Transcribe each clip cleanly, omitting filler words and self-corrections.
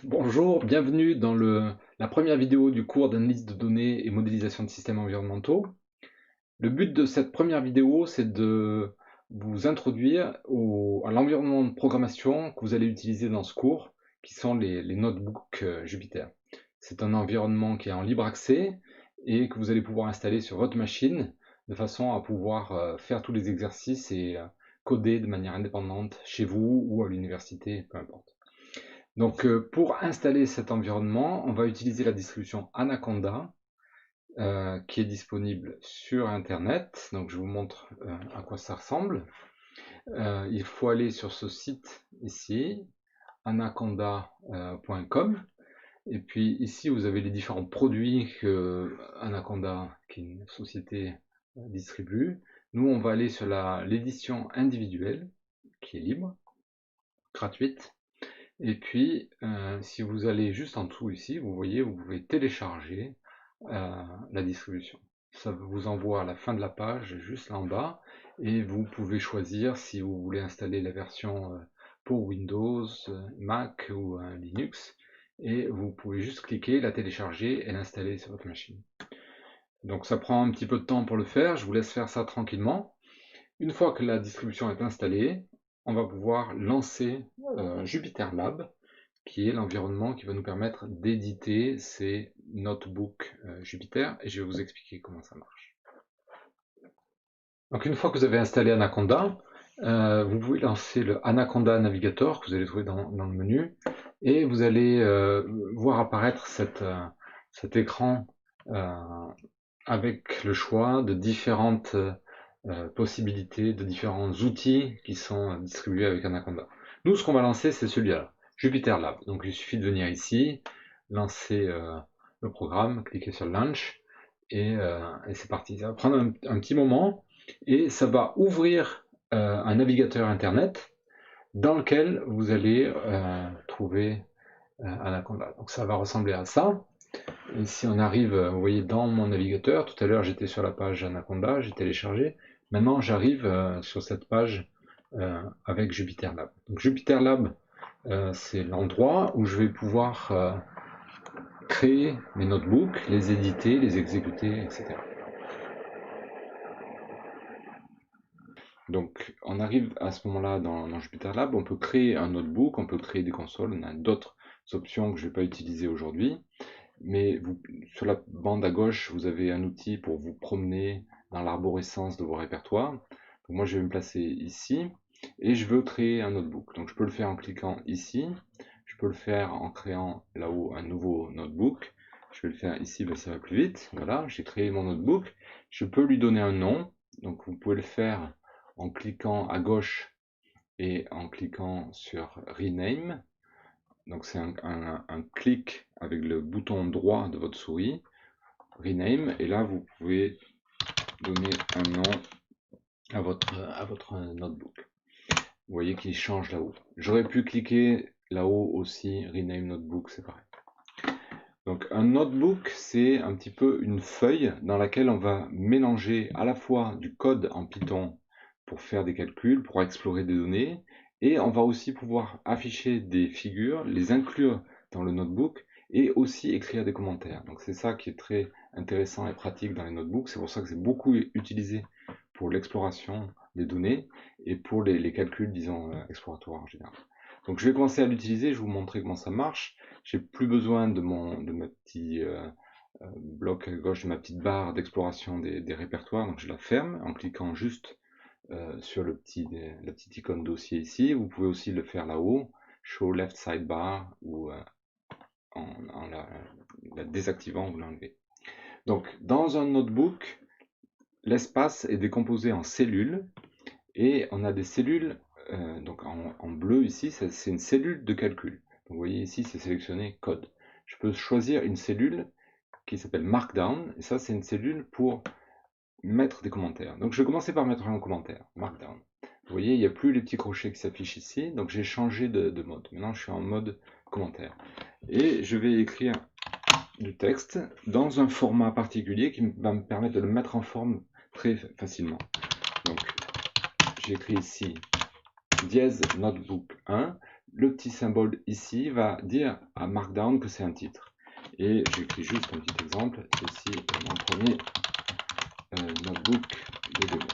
Bonjour, bienvenue dans la première vidéo du cours d'analyse de données et modélisation de systèmes environnementaux. Le but de cette première vidéo, c'est de vous introduire à l'environnement de programmation que vous allez utiliser dans ce cours, qui sont les notebooks Jupyter. C'est un environnement qui est en libre accès et que vous allez pouvoir installer sur votre machine de façon à pouvoir faire tous les exercices et coder de manière indépendante chez vous ou à l'université, peu importe. Donc pour installer cet environnement, on va utiliser la distribution Anaconda qui est disponible sur Internet. Donc je vous montre à quoi ça ressemble. Il faut aller sur ce site ici, anaconda.com. Et puis ici, vous avez les différents produits que Anaconda, qui est une société, distribue. Nous, on va aller sur l'édition individuelle, qui est libre, gratuite. Et puis, si vous allez juste en dessous ici, vous voyez, vous pouvez télécharger la distribution. Ça vous envoie à la fin de la page, juste là en bas, et vous pouvez choisir si vous voulez installer la version pour Windows, Mac ou Linux, et vous pouvez juste cliquer, la télécharger et l'installer sur votre machine. Donc ça prend un petit peu de temps pour le faire, je vous laisse faire ça tranquillement. Une fois que la distribution est installée, on va pouvoir lancer Jupyter Lab, qui est l'environnement qui va nous permettre d'éditer ces notebooks Jupyter, et je vais vous expliquer comment ça marche. Donc une fois que vous avez installé Anaconda, vous pouvez lancer le Anaconda Navigator que vous allez trouver dans le menu, et vous allez voir apparaître cet écran avec le choix de différentes possibilités, de différents outils qui sont distribués avec Anaconda. Nous, ce qu'on va lancer, c'est celui-là, Jupyter Lab. Donc il suffit de venir ici, lancer le programme, cliquer sur Launch, et c'est parti. Ça va prendre un petit moment, et ça va ouvrir un navigateur Internet dans lequel vous allez trouver Anaconda. Donc ça va ressembler à ça. Et si on arrive, vous voyez, dans mon navigateur, tout à l'heure j'étais sur la page Anaconda, j'ai téléchargé. Maintenant j'arrive sur cette page avec Jupyter Lab. Donc Jupyter Lab, c'est l'endroit où je vais pouvoir créer mes notebooks, les éditer, les exécuter, etc. Donc on arrive à ce moment-là dans Jupyter Lab, on peut créer un notebook, on peut créer des consoles, on a d'autres options que je ne vais pas utiliser aujourd'hui. Mais sur la bande à gauche, vous avez un outil pour vous promener dans l'arborescence de vos répertoires. Donc moi, je vais me placer ici et je veux créer un notebook. Donc je peux le faire en cliquant ici. Je peux le faire en créant là-haut un nouveau notebook. Je vais le faire ici, ça va plus vite. Voilà, j'ai créé mon notebook. Je peux lui donner un nom. Donc vous pouvez le faire en cliquant à gauche et en cliquant sur Rename. Donc c'est un clic avec le bouton droit de votre souris, Rename, et là vous pouvez donner un nom à votre notebook. Vous voyez qu'il change là-haut. J'aurais pu cliquer là-haut aussi, Rename Notebook, c'est pareil. Donc un notebook, c'est un petit peu une feuille dans laquelle on va mélanger à la fois du code en Python pour faire des calculs, pour explorer des données, et on va aussi pouvoir afficher des figures, les inclure dans le notebook, et aussi écrire des commentaires. Donc c'est ça qui est très intéressant et pratique dans les notebooks, c'est pour ça que c'est beaucoup utilisé pour l'exploration des données, et pour les calculs, disons, exploratoires en général. Donc je vais commencer à l'utiliser, je vais vous montrer comment ça marche. J'ai plus besoin de ma petit bloc à gauche, de ma petite barre d'exploration des répertoires, donc je la ferme en cliquant juste sur la petite icône dossier ici. Vous pouvez aussi le faire là-haut, show left sidebar, ou en la désactivant, vous l'enlevez. Donc dans un notebook, l'espace est décomposé en cellules, et on a des cellules, donc en bleu ici, c'est une cellule de calcul. Donc vous voyez ici, c'est sélectionné code. Je peux choisir une cellule qui s'appelle Markdown, et ça c'est une cellule pour mettre des commentaires. Donc je vais commencer par mettre un commentaire, Markdown. Vous voyez, il n'y a plus les petits crochets qui s'affichent ici, donc j'ai changé de mode. Maintenant je suis en mode commentaire. Et je vais écrire du texte dans un format particulier qui va me permettre de le mettre en forme très facilement. Donc j'écris ici dièse notebook 1. le petit symbole ici va dire à Markdown que c'est un titre. Et j'écris juste un petit exemple. Ceci est mon premier notebook de démo.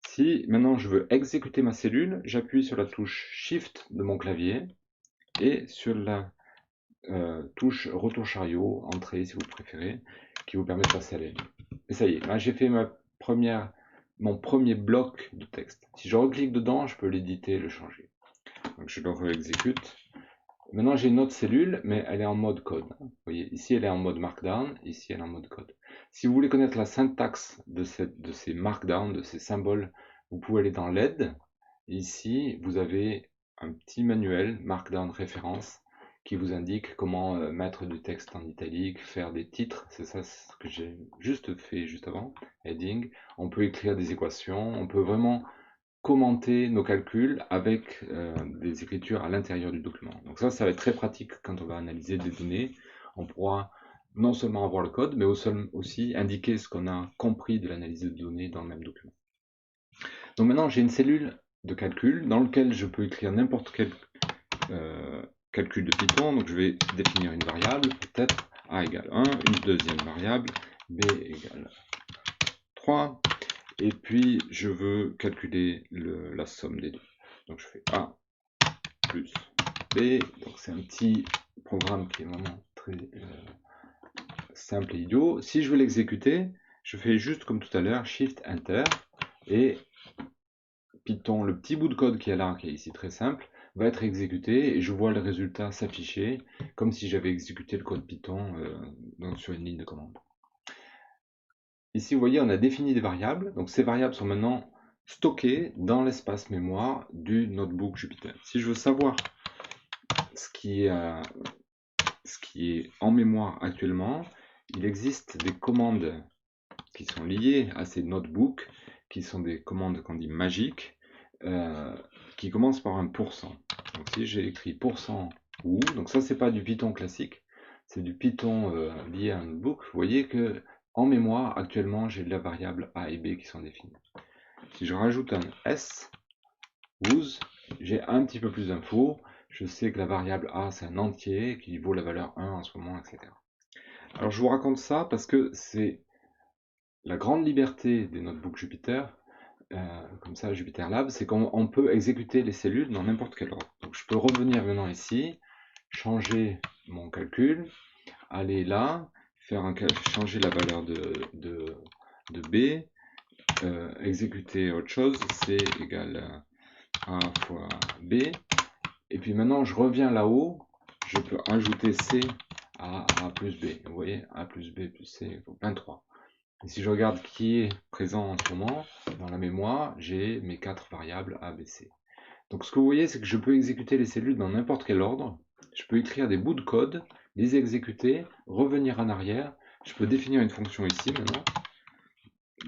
Si maintenant je veux exécuter ma cellule, j'appuie sur la touche Shift de mon clavier et sur la touche retour chariot, entrée si vous préférez, qui vous permet de passer à la ligne. Et ça y est, là j'ai fait mon premier bloc de texte. Si je reclique dedans, je peux l'éditer et le changer. Donc je le réexécute. Maintenant j'ai une autre cellule, mais elle est en mode code. Vous voyez, ici elle est en mode markdown, ici elle est en mode code. Si vous voulez connaître la syntaxe de ces markdown, de ces symboles, vous pouvez aller dans l'aide. Ici vous avez un petit manuel markdown référence qui vous indique comment mettre du texte en italique, faire des titres, c'est ça ce que j'ai juste fait juste avant, heading. On peut écrire des équations, on peut vraiment commenter nos calculs avec des écritures à l'intérieur du document. Donc ça va être très pratique quand on va analyser des données. On pourra non seulement avoir le code, mais aussi indiquer ce qu'on a compris de l'analyse de données dans le même document. Donc maintenant, j'ai une cellule de calcul dans laquelle je peux écrire n'importe quel calcul de Python. Donc je vais définir une variable, peut-être a égale 1, une deuxième variable, b égale 3, et puis je veux calculer la somme des deux. Donc je fais A plus B, donc c'est un petit programme qui est vraiment très simple et idiot. Si je veux l'exécuter, je fais juste comme tout à l'heure, Shift Enter, et Python, le petit bout de code qui est là, qui est ici très simple, va être exécuté et je vois le résultat s'afficher comme si j'avais exécuté le code Python sur une ligne de commande. Ici, vous voyez, on a défini des variables. Donc ces variables sont maintenant stockées dans l'espace mémoire du notebook Jupyter. Si je veux savoir ce qui est en mémoire actuellement, il existe des commandes qui sont liées à ces notebooks, qui sont des commandes qu'on dit magiques, qui commencent par un %. Donc si j'ai écrit %ou, donc ça c'est pas du Python classique, c'est du Python lié à un notebook, vous voyez que en mémoire actuellement j'ai la variable a et b qui sont définies. Si je rajoute un s, whose, j'ai un petit peu plus d'infos, je sais que la variable a c'est un entier qui vaut la valeur 1 en ce moment, etc. Alors je vous raconte ça parce que c'est la grande liberté des notebooks Jupyter, comme ça Jupyter Lab, c'est qu'on peut exécuter les cellules dans n'importe quel ordre. Donc je peux revenir maintenant ici, changer mon calcul, aller là, changer la valeur de B, exécuter autre chose, C égale A fois B, et puis maintenant je reviens là-haut, je peux ajouter C à A plus B. Vous voyez, A plus B plus C, 23. Et si je regarde qui est présent en ce moment, dans la mémoire, j'ai mes 4 variables A, B, C. Donc ce que vous voyez, c'est que je peux exécuter les cellules dans n'importe quel ordre. Je peux écrire des bouts de code, les exécuter, revenir en arrière. Je peux définir une fonction ici maintenant.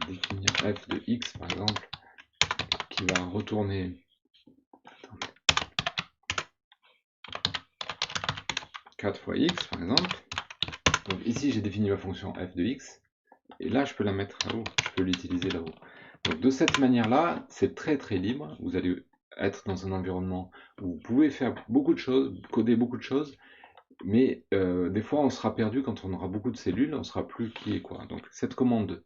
Définir f de x par exemple, qui va retourner 4 fois x par exemple. Donc ici j'ai défini ma fonction f de x. Et là je peux la mettre là-haut, je peux l'utiliser là-haut. Donc de cette manière-là, c'est très très libre. Vous allez être dans un environnement où vous pouvez faire beaucoup de choses, coder beaucoup de choses, mais des fois on sera perdu quand on aura beaucoup de cellules, on ne saura plus qui est quoi. Donc cette commande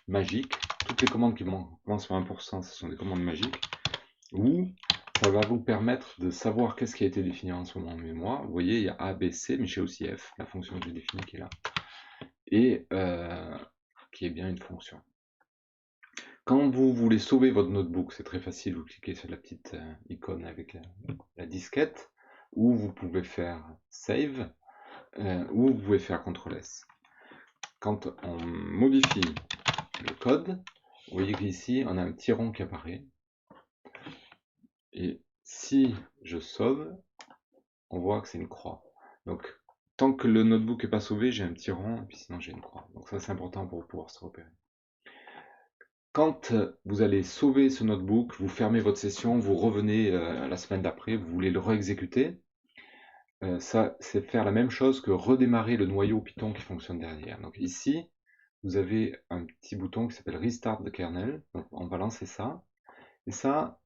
magique, toutes les commandes qui commencent par 1%, ce sont des commandes magiques, où ça va vous permettre de savoir qu'est-ce qui a été défini en ce moment en mémoire. Vous voyez, il y a A, B, C, mais j'ai aussi F, la fonction que j'ai définie qui est là, et qui est bien une fonction. Quand vous voulez sauver votre notebook, c'est très facile, vous cliquez sur la petite icône avec la disquette, ou vous pouvez faire Save, ou vous pouvez faire CTRL-S. Quand on modifie le code, vous voyez qu'ici, on a un petit rond qui apparaît, et si je sauve, on voit que c'est une croix. Donc, tant que le notebook n'est pas sauvé, j'ai un petit rond, et puis sinon j'ai une croix. Donc ça, c'est important pour pouvoir se repérer. Quand vous allez sauver ce notebook, vous fermez votre session, vous revenez la semaine d'après, vous voulez le réexécuter, ça c'est faire la même chose que redémarrer le noyau Python qui fonctionne derrière. Donc ici, vous avez un petit bouton qui s'appelle Restart the kernel, donc on va lancer ça, et ça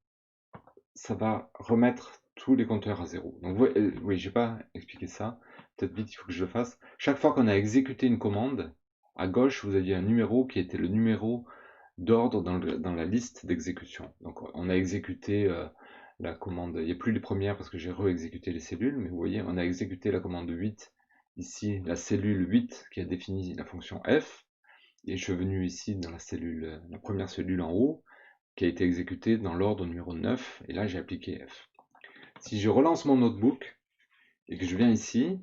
va remettre tous les compteurs à 0. Donc oui, j'ai pas expliqué ça. Peut-être vite, il faut que je le fasse. Chaque fois qu'on a exécuté une commande, à gauche, vous aviez un numéro qui était le numéro d'ordre dans la liste d'exécution. Donc on a exécuté la commande, il n'y a plus les premières parce que j'ai re-exécuté les cellules, mais vous voyez, on a exécuté la commande 8, ici la cellule 8 qui a défini la fonction f, et je suis venu ici dans la cellule, la première cellule en haut, qui a été exécutée dans l'ordre numéro 9, et là j'ai appliqué f. Si je relance mon notebook, et que je viens ici,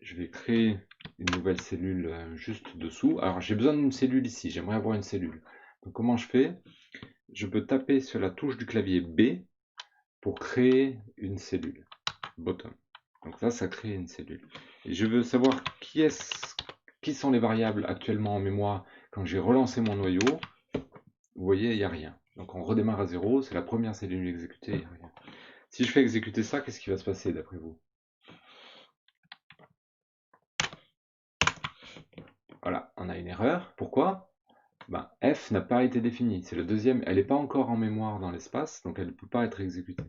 je vais créer une nouvelle cellule juste dessous. Alors j'ai besoin d'une cellule ici, j'aimerais avoir une cellule. Donc comment je fais? Je peux taper sur la touche du clavier B pour créer une cellule, bottom. Donc là, ça crée une cellule. Et je veux savoir qui sont les variables actuellement en mémoire quand j'ai relancé mon noyau. Vous voyez, il n'y a rien. Donc on redémarre à 0, c'est la première cellule exécutée, il n'y a rien. Si je fais exécuter ça, qu'est-ce qui va se passer d'après vous? Voilà, on a une erreur. Pourquoi? Ben, f n'a pas été définie. C'est la deuxième, elle n'est pas encore en mémoire dans l'espace, donc elle ne peut pas être exécutée.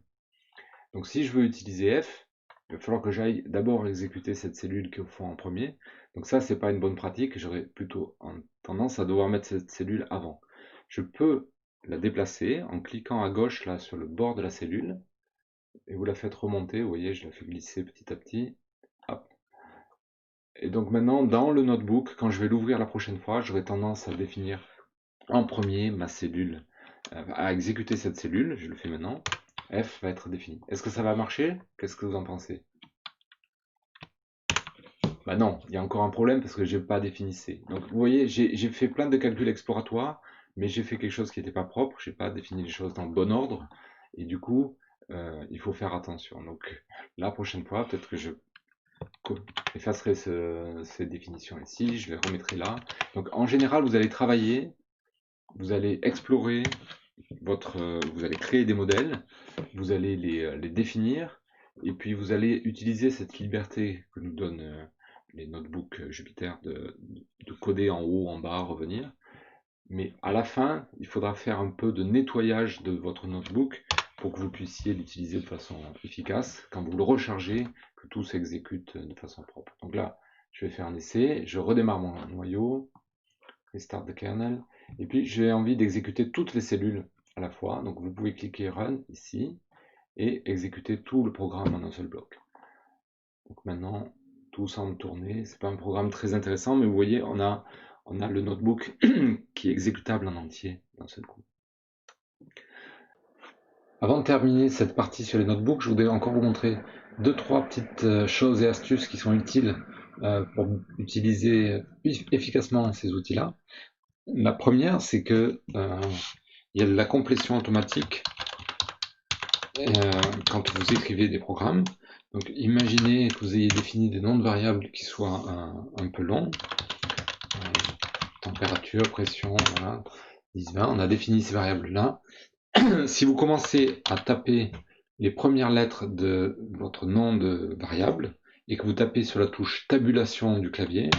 Donc si je veux utiliser f, il va falloir que j'aille d'abord exécuter cette cellule qui est au fond en premier. Donc ça, c'est pas une bonne pratique, j'aurais plutôt tendance à devoir mettre cette cellule avant. Je peux la déplacer en cliquant à gauche là sur le bord de la cellule, et vous la faites remonter, vous voyez, je la fais glisser petit à petit. Hop. Et donc maintenant, dans le notebook, quand je vais l'ouvrir la prochaine fois, j'aurai tendance à définir en premier ma cellule, à exécuter cette cellule, je le fais maintenant. F va être défini. Est-ce que ça va marcher? Qu'est-ce que vous en pensez? Bah non, il y a encore un problème parce que j'ai pas défini C. Donc vous voyez, j'ai fait plein de calculs exploratoires, mais j'ai fait quelque chose qui n'était pas propre, j'ai pas défini les choses dans le bon ordre, et du coup, il faut faire attention. Donc la prochaine fois, peut-être que je effacerai ces définitions ici, je les remettrai là. Donc en général, vous allez travailler, vous allez explorer vous allez créer des modèles, vous allez les définir, et puis vous allez utiliser cette liberté que nous donnent les notebooks Jupyter de coder en haut, en bas, revenir. Mais à la fin, il faudra faire un peu de nettoyage de votre notebook pour que vous puissiez l'utiliser de façon efficace. Quand vous le rechargez, que tout s'exécute de façon propre. Donc là, je vais faire un essai, je redémarre mon noyau, restart the kernel, et puis j'ai envie d'exécuter toutes les cellules à la fois. Donc vous pouvez cliquer Run ici et exécuter tout le programme en un seul bloc. Donc maintenant, tout semble tourner. C'est pas un programme très intéressant, mais vous voyez, on a le notebook qui est exécutable en entier d'un seul coup. Avant de terminer cette partie sur les notebooks, je voudrais encore vous montrer 2-3 petites choses et astuces qui sont utiles pour utiliser efficacement ces outils-là. La première, c'est que il y a de la complétion automatique quand vous écrivez des programmes. Donc imaginez que vous ayez défini des noms de variables qui soient un peu longs. Température, pression, voilà, 10, 20, on a défini ces variables-là. Si vous commencez à taper les premières lettres de votre nom de variable et que vous tapez sur la touche tabulation du clavier,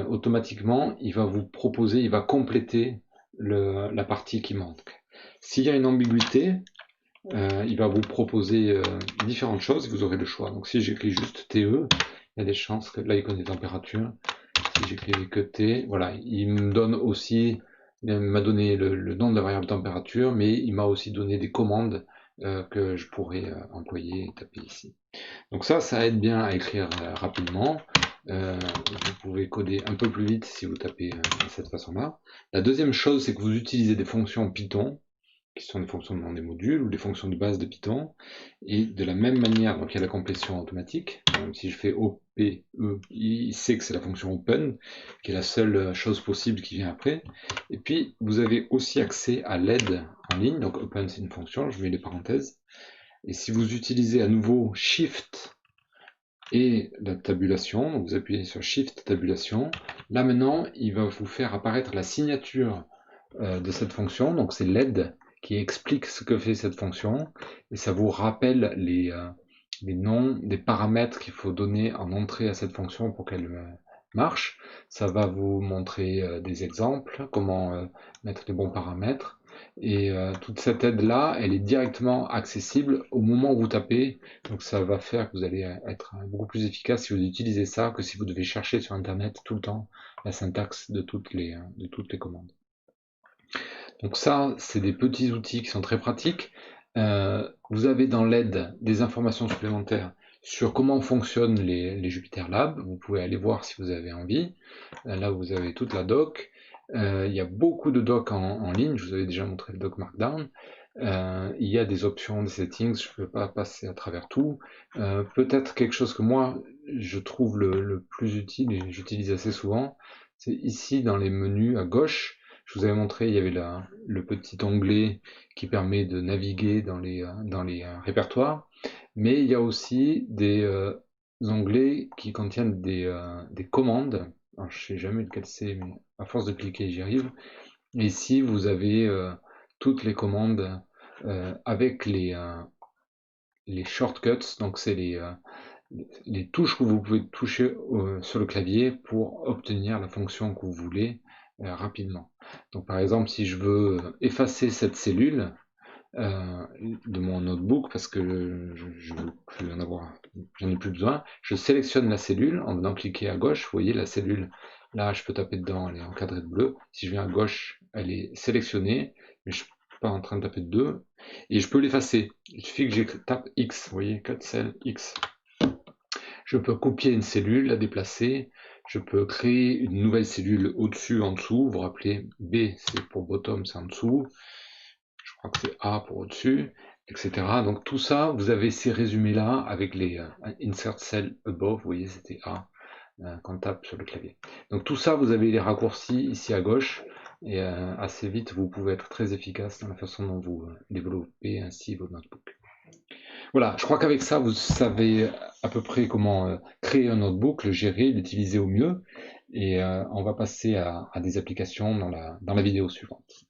automatiquement, il va vous proposer, il va compléter la partie qui manque. S'il y a une ambiguïté, il va vous proposer différentes choses et vous aurez le choix. Donc si j'écris juste TE, il y a des chances que là il connaît température. Si j'écris que T, voilà, il me donne aussi, il m'a donné le nom de la variable température, mais il m'a aussi donné des commandes que je pourrais employer et taper ici. Donc ça aide bien à écrire rapidement. Vous pouvez coder un peu plus vite si vous tapez de cette façon-là. La deuxième chose, c'est que vous utilisez des fonctions Python, qui sont des fonctions de nom des modules ou des fonctions de base de Python. Et de la même manière, donc il y a la complétion automatique. Donc, si je fais OPE, il sait que c'est la fonction open, qui est la seule chose possible qui vient après. Et puis, vous avez aussi accès à l'aide en ligne. Donc open, c'est une fonction, je mets les parenthèses. Et si vous utilisez à nouveau Shift et la tabulation, donc vous appuyez sur Shift tabulation, là maintenant, il va vous faire apparaître la signature de cette fonction, donc c'est l'aide qui explique ce que fait cette fonction, et ça vous rappelle les noms des paramètres qu'il faut donner en entrée à cette fonction pour qu'elle marche. Ça va vous montrer des exemples, comment mettre les bons paramètres. Et toute cette aide-là, elle est directement accessible au moment où vous tapez. Donc ça va faire que vous allez être beaucoup plus efficace si vous utilisez ça que si vous devez chercher sur Internet tout le temps la syntaxe de toutes les commandes. Donc ça, c'est des petits outils qui sont très pratiques. Vous avez dans l'aide des informations supplémentaires sur comment fonctionnent les Jupyter Lab. Vous pouvez aller voir si vous avez envie. Là, vous avez toute la doc. Il y a beaucoup de docs en ligne. Je vous avais déjà montré le doc Markdown. Il y a des options, des settings. Je ne peux pas passer à travers tout. Peut-être quelque chose que moi, je trouve le plus utile et j'utilise assez souvent, c'est ici dans les menus à gauche. Je vous avais montré, il y avait le petit onglet qui permet de naviguer dans les répertoires, mais il y a aussi des onglets qui contiennent des commandes. Alors, je sais jamais lequel c'est, mais à force de cliquer, j'y arrive. Et ici, vous avez toutes les commandes avec les shortcuts, donc c'est les touches que vous pouvez toucher sur le clavier pour obtenir la fonction que vous voulez rapidement. Donc par exemple, si je veux effacer cette cellule de mon notebook parce que je veux plus en avoir, j'en ai plus besoin, je sélectionne la cellule en venant cliquer à gauche. Vous voyez la cellule, là je peux taper dedans, elle est encadrée de bleu. Si je viens à gauche, elle est sélectionnée, mais je suis pas en train de taper dedans. Et je peux l'effacer. Il suffit que je tape X, vous voyez, 4 cell X. Je peux copier une cellule, la déplacer. Je peux créer une nouvelle cellule au-dessus, en dessous. Vous vous rappelez, B c'est pour bottom, c'est en dessous. Je crois que c'est A pour au-dessus, etc. Donc tout ça, vous avez ces résumés-là avec les insert cell above. Vous voyez, c'était A quand on tape sur le clavier. Donc tout ça, vous avez les raccourcis ici à gauche. Et assez vite, vous pouvez être très efficace dans la façon dont vous développez ainsi vos notebooks. Voilà, je crois qu'avec ça, vous savez à peu près comment créer un notebook, le gérer, l'utiliser au mieux. Et on va passer à des applications dans la vidéo suivante.